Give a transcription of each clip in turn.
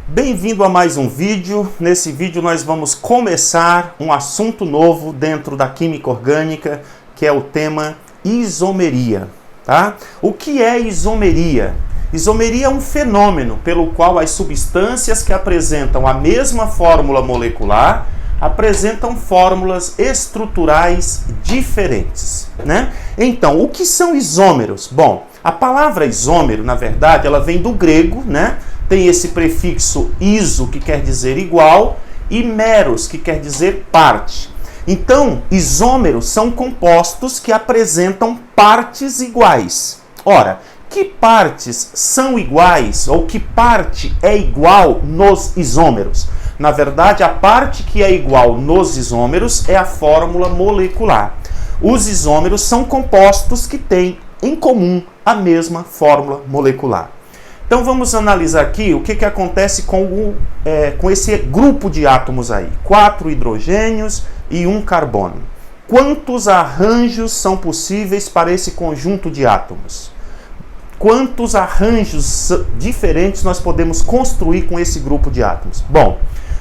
Bem-vindo a mais um vídeo. Nesse vídeo nós vamos começar um assunto novo dentro da química orgânica, que é o tema isomeria, tá? O que é isomeria? Isomeria é um fenômeno pelo qual as substâncias que apresentam a mesma fórmula molecular apresentam fórmulas estruturais diferentes, né? Então, o que são isômeros? Bom, a palavra isômero, na verdade, ela vem do grego, né? Tem esse prefixo iso, que quer dizer igual, e meros, que quer dizer parte. Então, isômeros são compostos que apresentam partes iguais. Ora, que partes são iguais, ou que parte é igual nos isômeros? Na verdade, a parte que é igual nos isômeros é a fórmula molecular. Os isômeros são compostos que têm em comum a mesma fórmula molecular. Então vamos analisar aqui o que acontece com esse grupo de átomos aí. 4 hidrogênios e 1 carbono. Quantos arranjos são possíveis para esse conjunto de átomos? Quantos arranjos diferentes nós podemos construir com esse grupo de átomos? Bom,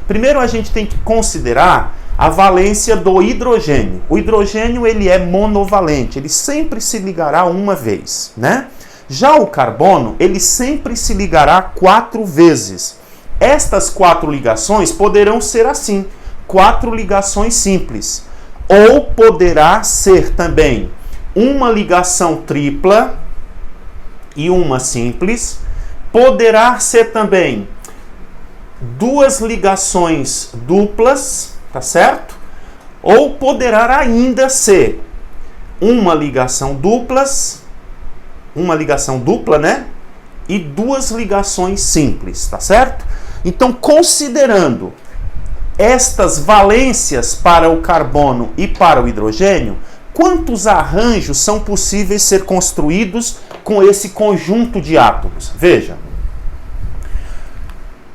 primeiro a gente tem que considerar a valência do hidrogênio. O hidrogênio ele é monovalente, ele sempre se ligará uma vez, né? Já o carbono, ele sempre se ligará 4 vezes. Estas 4 ligações poderão ser assim, 4 ligações simples. Ou poderá ser também uma ligação tripla e uma simples. Poderá ser também 2 ligações duplas, tá certo? Ou poderá ainda ser uma ligação dupla, né? E 2 ligações simples, tá certo? Então, considerando estas valências para o carbono e para o hidrogênio, quantos arranjos são possíveis ser construídos com esse conjunto de átomos? Veja.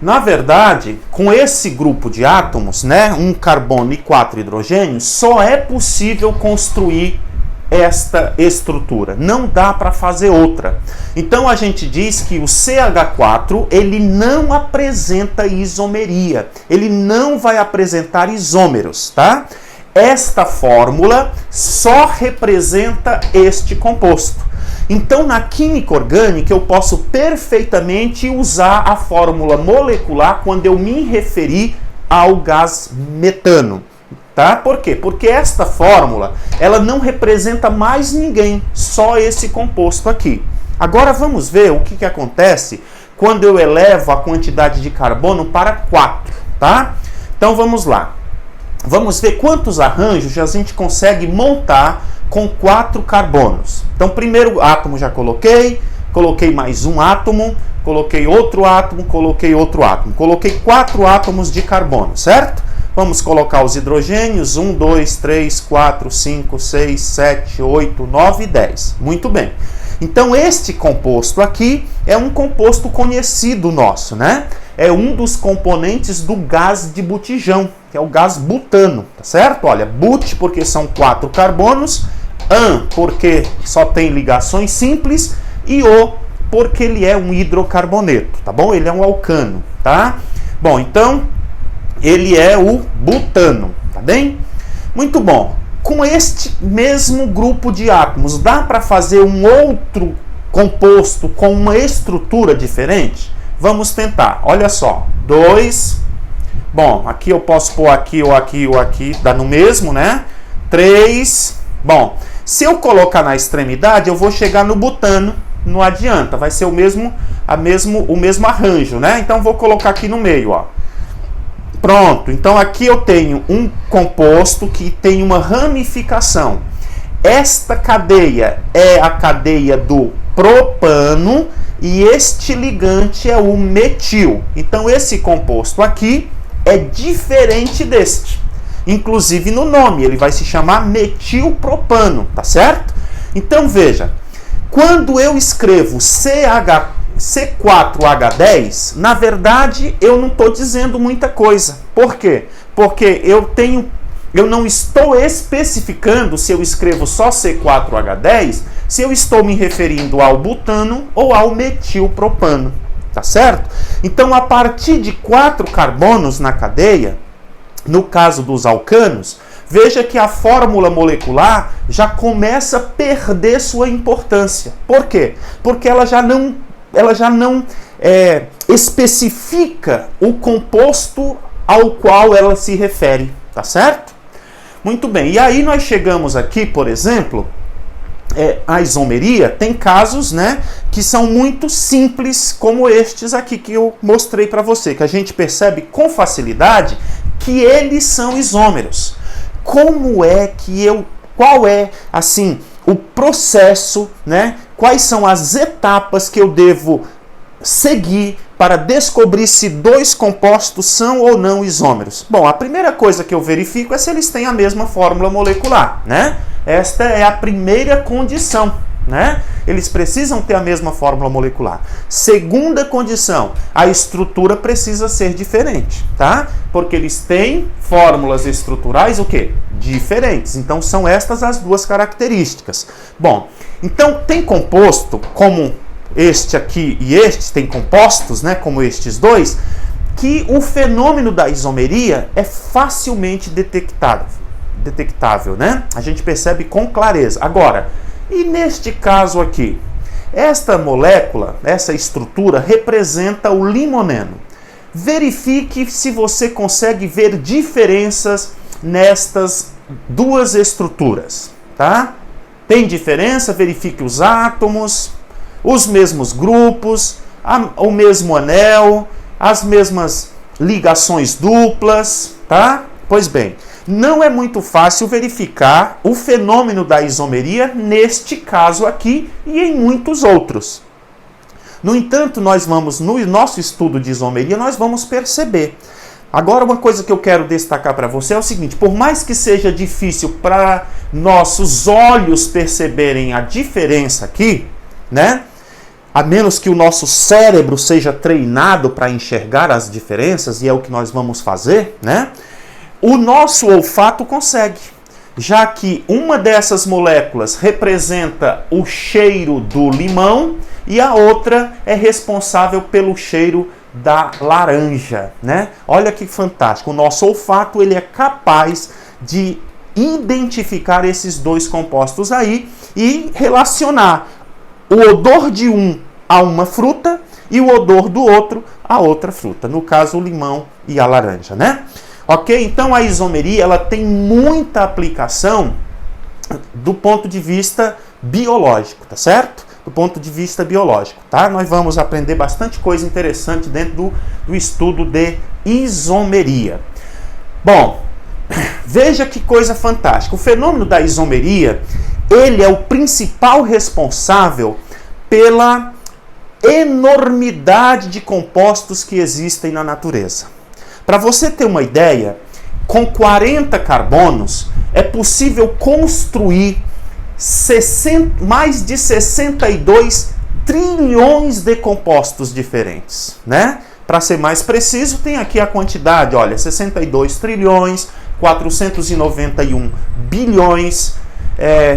Na verdade, com esse grupo de átomos, né, 1 carbono e 4 hidrogênios, só é possível construir esta estrutura. Não dá para fazer outra. Então a gente diz que o CH4 ele não apresenta isomeria. Ele não vai apresentar isômeros, tá? Esta fórmula só representa este composto. Então, na química orgânica, eu posso perfeitamente usar a fórmula molecular quando eu me referir ao gás metano. Tá? Por quê? Porque esta fórmula ela não representa mais ninguém, só esse composto aqui. Agora vamos ver o que acontece quando eu elevo a quantidade de carbono para 4. Tá? Então vamos lá. Vamos ver quantos arranjos a gente consegue montar com 4 carbonos. Então, primeiro átomo já coloquei mais um átomo, coloquei outro átomo, coloquei outro átomo. Coloquei 4 átomos de carbono, certo? Vamos colocar os hidrogênios, 1, 2, 3, 4, 5, 6, 7, 8, 9 e 10. Muito bem. Então, este composto aqui é um composto conhecido nosso, né? É um dos componentes do gás de botijão, que é o gás butano, tá certo? Olha, but porque são 4 carbonos, an porque só tem ligações simples e o porque ele é um hidrocarboneto, tá bom? Ele é um alcano, tá? Bom, então ele é o butano, tá bem? Muito bom. Com este mesmo grupo de átomos, dá para fazer um outro composto com uma estrutura diferente? Vamos tentar. Olha só. 2. Bom, aqui eu posso pôr aqui ou aqui ou aqui, dá no mesmo, né? 3. Bom, se eu colocar na extremidade, eu vou chegar no butano. Não adianta, vai ser o mesmo arranjo, né? Então vou colocar aqui no meio, ó. Pronto, então aqui eu tenho um composto que tem uma ramificação. Esta cadeia é a cadeia do propano e este ligante é o metil. Então esse composto aqui é diferente deste. Inclusive no nome, ele vai se chamar metilpropano, tá certo? Então veja, quando eu escrevo C4H10, na verdade, eu não estou dizendo muita coisa. Por quê? Porque eu não estou especificando se eu escrevo só C4H10, se eu estou me referindo ao butano ou ao metilpropano. tá certo? Então, a partir de 4 carbonos na cadeia, no caso dos alcanos, veja que a fórmula molecular já começa a perder sua importância. Por quê? Porque ela já não especifica o composto ao qual ela se refere, tá certo? Muito bem, e aí nós chegamos aqui, por exemplo, a isomeria. Tem casos, né, que são muito simples, como estes aqui que eu mostrei para você, que a gente percebe com facilidade que eles são isômeros. Qual é, assim, o processo, né? Quais são as etapas que eu devo seguir para descobrir se 2 compostos são ou não isômeros? Bom, a primeira coisa que eu verifico é se eles têm a mesma fórmula molecular, né? Esta é a primeira condição, né? Eles precisam ter a mesma fórmula molecular. Segunda condição, a estrutura precisa ser diferente, tá? Porque eles têm fórmulas estruturais, o quê? Diferentes. Então, são estas as 2 características. Bom, então tem composto, como este aqui e este, tem compostos, né, como estes 2, que o fenômeno da isomeria é facilmente detectável, né? A gente percebe com clareza. Agora, e neste caso aqui, esta molécula, essa estrutura representa o limoneno. Verifique se você consegue ver diferenças nestas 2 estruturas, tá? Tem diferença? Verifique os átomos, os mesmos grupos, o mesmo anel, as mesmas ligações duplas, tá? Pois bem, não é muito fácil verificar o fenômeno da isomeria neste caso aqui e em muitos outros. No entanto, no nosso estudo de isomeria, nós vamos perceber. Agora, uma coisa que eu quero destacar para você é o seguinte: por mais que seja difícil para nossos olhos perceberem a diferença aqui, né? A menos que o nosso cérebro seja treinado para enxergar as diferenças, e é o que nós vamos fazer, né? O nosso olfato consegue, já que uma dessas moléculas representa o cheiro do limão e a outra é responsável pelo cheiro da laranja, né? Olha que fantástico, o nosso olfato ele é capaz de identificar esses 2 compostos aí e relacionar o odor de um a uma fruta e o odor do outro a outra fruta, no caso o limão e a laranja, né? Ok? Então a isomeria ela tem muita aplicação do ponto de vista biológico, tá certo? Do ponto de vista biológico, tá? Nós vamos aprender bastante coisa interessante dentro do estudo de isomeria. Bom, veja que coisa fantástica. O fenômeno da isomeria, ele é o principal responsável pela enormidade de compostos que existem na natureza. Para você ter uma ideia, com 40 carbonos é possível construir mais de 62 trilhões de compostos diferentes, né? Para ser mais preciso, tem aqui a quantidade, olha, 62 trilhões, 491 bilhões,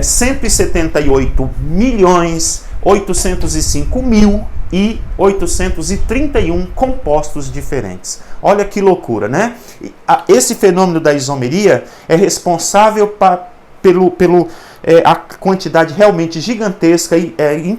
178 milhões, 805 mil e 831 compostos diferentes. Olha que loucura, né? Esse fenômeno da isomeria é responsável pela quantidade realmente gigantesca e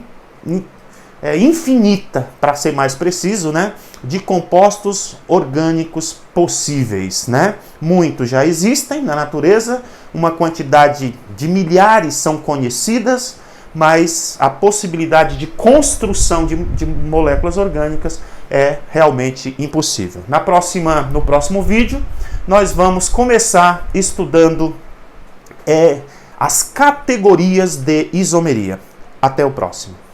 infinita, para ser mais preciso, né, de compostos orgânicos possíveis, né? Muitos já existem na natureza, uma quantidade de milhares são conhecidas, mas a possibilidade de construção de moléculas orgânicas é realmente impossível. No próximo vídeo, nós vamos começar estudando as categorias de isomeria. Até o próximo.